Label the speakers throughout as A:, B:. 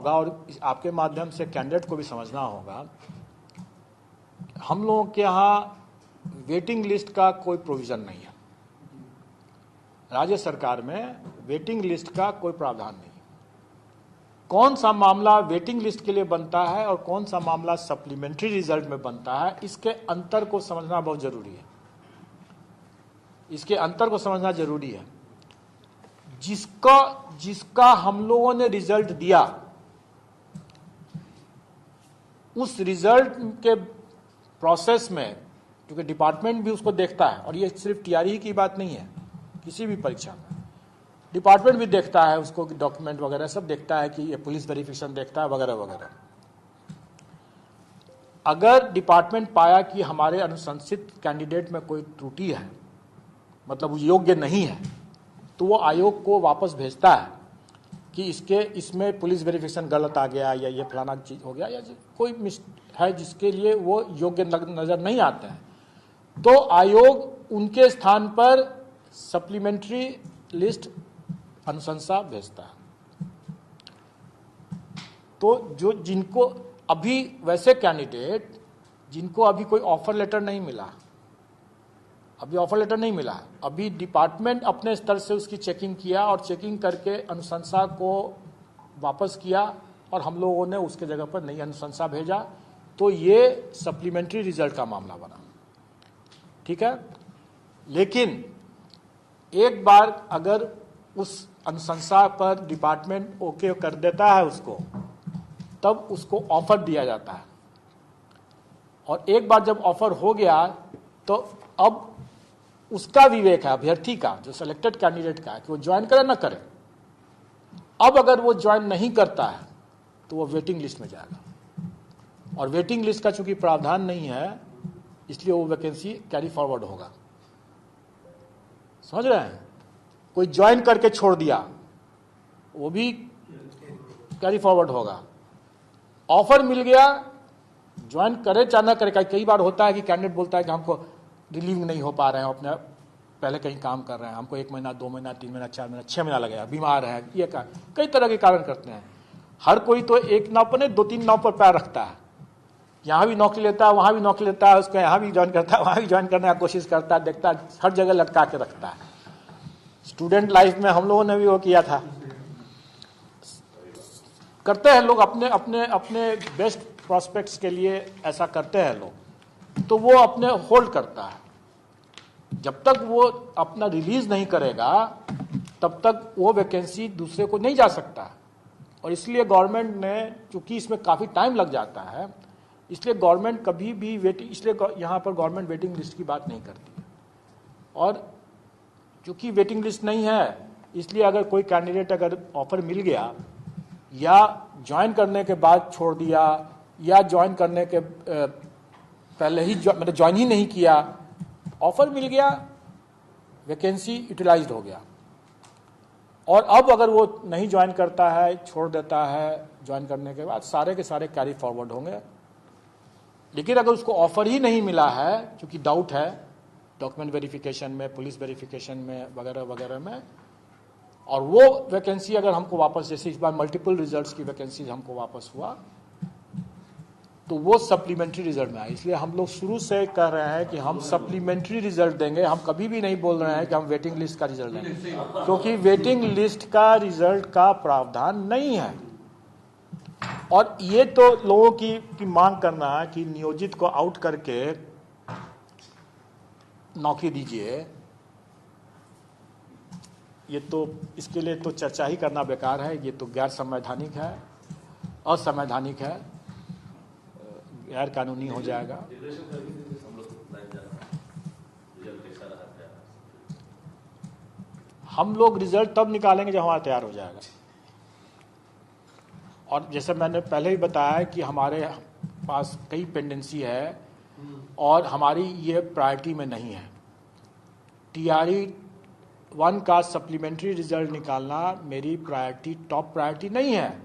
A: होगा और आपके माध्यम से कैंडिडेट को भी समझना होगा, हम लोगों के यहाँ वेटिंग लिस्ट का कोई प्रोविज़न नहीं है। राज्य सरकार में वेटिंग लिस्ट का कोई प्रावधान नहीं। कौन सा मामला वेटिंग लिस्ट के लिए बनता है और कौन सा मामला सप्लीमेंट्री रिजल्ट में बनता है, इसके अंतर को समझना बहुत जरूरी है। इसके अंतर को समझना जरूरी है। जिसका हम लोगों ने रिजल्ट दिया, उस रिजल्ट के प्रोसेस में, क्योंकि डिपार्टमेंट भी उसको देखता है, और ये सिर्फ टीआरई की बात नहीं है, किसी भी परीक्षा में डिपार्टमेंट भी देखता है उसको, डॉक्यूमेंट वगैरह सब देखता है कि ये पुलिस वेरिफिकेशन देखता है वगैरह वगैरह। अगर डिपार्टमेंट पाया कि हमारे अनुशंसित कैंडिडेट में कोई त्रुटि है, मतलब वो योग्य नहीं है, तो वो आयोग को वापस भेजता है कि इसमें पुलिस वेरिफिकेशन गलत आ गया, या ये फलाना चीज हो गया, या कोई है जिसके लिए वो योग्य नजर नहीं आते हैं, तो आयोग उनके स्थान पर सप्लीमेंट्री लिस्ट अनुशंसा भेजता है। तो जिनको अभी वैसे कैंडिडेट जिनको अभी कोई ऑफर लेटर नहीं मिला, अभी डिपार्टमेंट अपने स्तर से उसकी चेकिंग किया और चेकिंग करके अनुशंसा को वापस किया और हम लोगों ने उसके जगह पर नई अनुशंसा भेजा, तो ये सप्लीमेंट्री रिजल्ट का मामला बना। ठीक है, लेकिन एक बार अगर उस अनुशंसा पर डिपार्टमेंट ओके कर देता है उसको, तब उसको ऑफर दिया जाता है। और एक बार जब ऑफर हो गया तो अब उसका विवेक है, अभ्यर्थी का, जो सिलेक्टेड कैंडिडेट का है, कि वो ज्वाइन करे ना करे। अब अगर वो ज्वाइन नहीं करता है तो वो वेटिंग लिस्ट में जाएगा, और वेटिंग लिस्ट का चूंकि प्रावधान नहीं है, इसलिए वो वैकेंसी कैरी फॉरवर्ड होगा। समझ रहे हैं? कोई ज्वाइन करके छोड़ दिया, वो भी कैरी फॉरवर्ड होगा। ऑफर मिल गया, ज्वाइन करे चाहे ना करे। कई बार होता है कि कैंडिडेट बोलता है कि हमको रिलीव नहीं हो पा रहे हैं, अपने पहले कहीं काम कर रहे हैं, हमको 1 महीना 2 महीना 3 महीना 4 महीना 6 महीना लगेगा, बीमार है, ये कई तरह के कारण करते हैं। हर कोई तो एक नाव पर नहीं 2-3 नाव पर पैर रखता है, यहाँ भी नौकरी लेता है, वहाँ भी नौकरी लेता है, उसको यहाँ भी ज्वाइन करता है, वहाँ भी ज्वाइन करने की कोशिश करता है, देखता है, हर जगह लटका के रखता है। स्टूडेंट लाइफ में हम लोगों ने भी वो किया था। करते हैं लोग अपने अपने अपने बेस्ट प्रोस्पेक्ट्स के लिए, ऐसा करते हैं लोग। तो वो अपने होल्ड करता है, जब तक वो अपना रिलीज नहीं करेगा तब तक वो वैकेंसी दूसरे को नहीं जा सकता। और इसलिए गवर्नमेंट ने, चूंकि इसमें काफ़ी टाइम लग जाता है, इसलिए गवर्नमेंट कभी भी वेटिंग, इसलिए यहाँ पर गवर्नमेंट वेटिंग लिस्ट की बात नहीं करती है। और चूंकि वेटिंग लिस्ट नहीं है, इसलिए अगर कोई कैंडिडेट अगर ऑफर मिल गया, या ज्वाइन करने के बाद छोड़ दिया, या ज्वाइन करने के पहले ही मतलब ज्वाइन ही नहीं किया, ऑफर मिल गया, वैकेंसी यूटिलाइज्ड हो गया, और अब अगर वो नहीं ज्वाइन करता है, छोड़ देता है, ज्वाइन करने के बाद सारे के सारे कैरी फॉरवर्ड होंगे। लेकिन अगर उसको ऑफर ही नहीं मिला है, क्योंकि डाउट है डॉक्यूमेंट वेरिफिकेशन में, पुलिस वेरिफिकेशन में वगैरह वगैरह में, और वो वैकेंसी अगर हमको वापस, जैसे इस बार मल्टीपल रिजल्ट्स की वैकेंसी हमको वापस हुआ, तो वो सप्लीमेंट्री रिजल्ट में आए। इसलिए हम लोग शुरू से कह रहे हैं कि हम सप्लीमेंट्री रिजल्ट देंगे, हम कभी भी नहीं बोल रहे हैं कि हम वेटिंग लिस्ट का रिजल्ट देंगे, क्योंकि वेटिंग लिस्ट का रिजल्ट का प्रावधान नहीं है। और ये तो लोगों की मांग करना है कि नियोजित को आउट करके नौकरी दीजिए, ये तो, इसके लिए तो चर्चा ही करना बेकार है। ये तो गैर संवैधानिक है, असंवैधानिक है, गैर कानूनी हो जाएगा। हम लोग रिजल्ट तब निकालेंगे जब हमारा तैयार हो जाएगा। और जैसे मैंने पहले ही बताया कि हमारे पास कई पेंडेंसी है और हमारी ये प्रायोरिटी में नहीं है। टीआरई 1 का सप्लीमेंट्री रिजल्ट निकालना मेरी प्रायोरिटी, टॉप प्रायोरिटी नहीं है।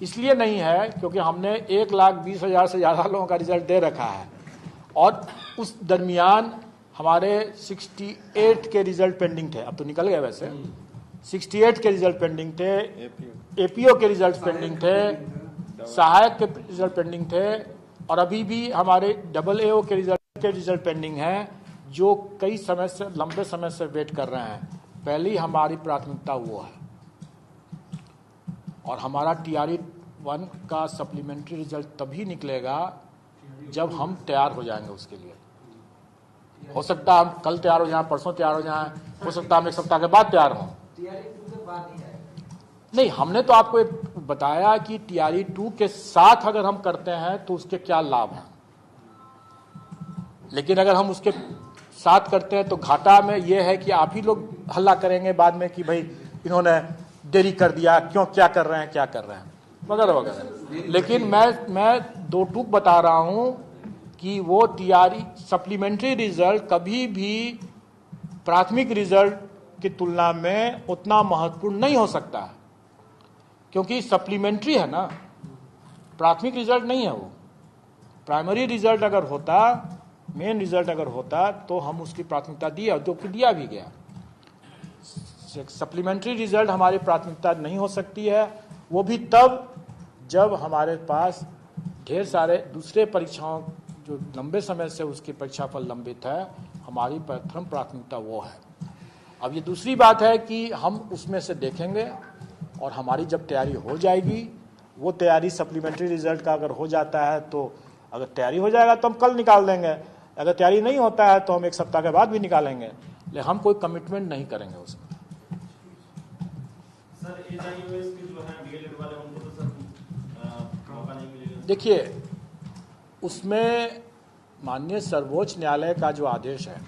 A: इसलिए नहीं है क्योंकि हमने 1,20,000 से ज़्यादा लोगों का रिजल्ट दे रखा है, और उस दरमियान हमारे 68 के रिजल्ट पेंडिंग थे। अब तो निकल गए वैसे, 68 के रिजल्ट पेंडिंग थे, एपीओ के रिजल्ट पेंडिंग थे, सहायक के रिजल्ट पेंडिंग थे, और अभी भी हमारे AAO के रिजल्ट पेंडिंग है, जो कई समय से, लंबे समय से वेट कर रहे हैं। पहली हमारी प्राथमिकता वो है, और हमारा TRE 1 का सप्लीमेंट्री रिजल्ट तभी निकलेगा जब हम तैयार हो जाएंगे उसके लिए। हो सकता है हम कल तैयार हो जाएं, परसों तैयार हो जाएं, हो सकता है हम 1 सप्ताह के बाद तैयार हों। नहीं, हमने तो आपको एक बताया कि TRE 2 के साथ अगर हम करते हैं तो उसके क्या लाभ हैं, लेकिन अगर हम उसके साथ करते हैं तो घाटा में यह है कि आप ही लोग हल्ला करेंगे बाद में कि भाई इन्होंने देरी कर दिया, क्यों, क्या कर रहे हैं वगैरह वगैरह। लेकिन मैं 2 टूक बता रहा हूं कि वो TRE सप्लीमेंट्री रिजल्ट कभी भी प्राथमिक रिजल्ट की तुलना में उतना महत्वपूर्ण नहीं हो सकता है, क्योंकि सप्लीमेंट्री है ना, प्राथमिक रिजल्ट नहीं है वो। प्राइमरी रिजल्ट अगर होता, मेन रिजल्ट अगर होता तो हम उसकी प्राथमिकता दिया, जो कि दिया भी गया। सप्लीमेंट्री रिजल्ट हमारी प्राथमिकता नहीं हो सकती है, वो भी तब जब हमारे पास ढेर सारे दूसरे परीक्षाओं जो लंबे समय से उसकी परीक्षाफल लंबित है, हमारी प्रथम प्राथमिकता वो है। अब ये दूसरी बात है कि हम उसमें से देखेंगे, और हमारी जब तैयारी हो जाएगी, वो तैयारी सप्लीमेंट्री रिजल्ट का अगर हो जाता है तो अगर तैयारी हो जाएगा तो हम कल निकाल देंगे, अगर तैयारी नहीं होता है तो हम 1 सप्ताह के बाद भी निकालेंगे, लेकिन हम कोई कमिटमेंट नहीं करेंगे उसमें।
B: सर AIOS के जो हैं DLED वाले, उनको तो सर मौका नहीं मिलेगा।
A: देखिए, उसमें माननीय सर्वोच्च न्यायालय का जो आदेश है,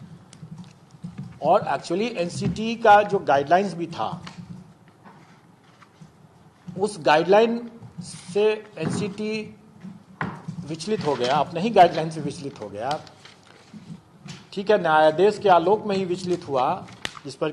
A: और एक्चुअली NCT का जो गाइडलाइंस भी था, उस गाइडलाइन से NCT विचलित हो गया, अपने ही गाइडलाइन से विचलित हो गया। ठीक है, न्यायाधीश के आलोक में ही विचलित हुआ, जिस पर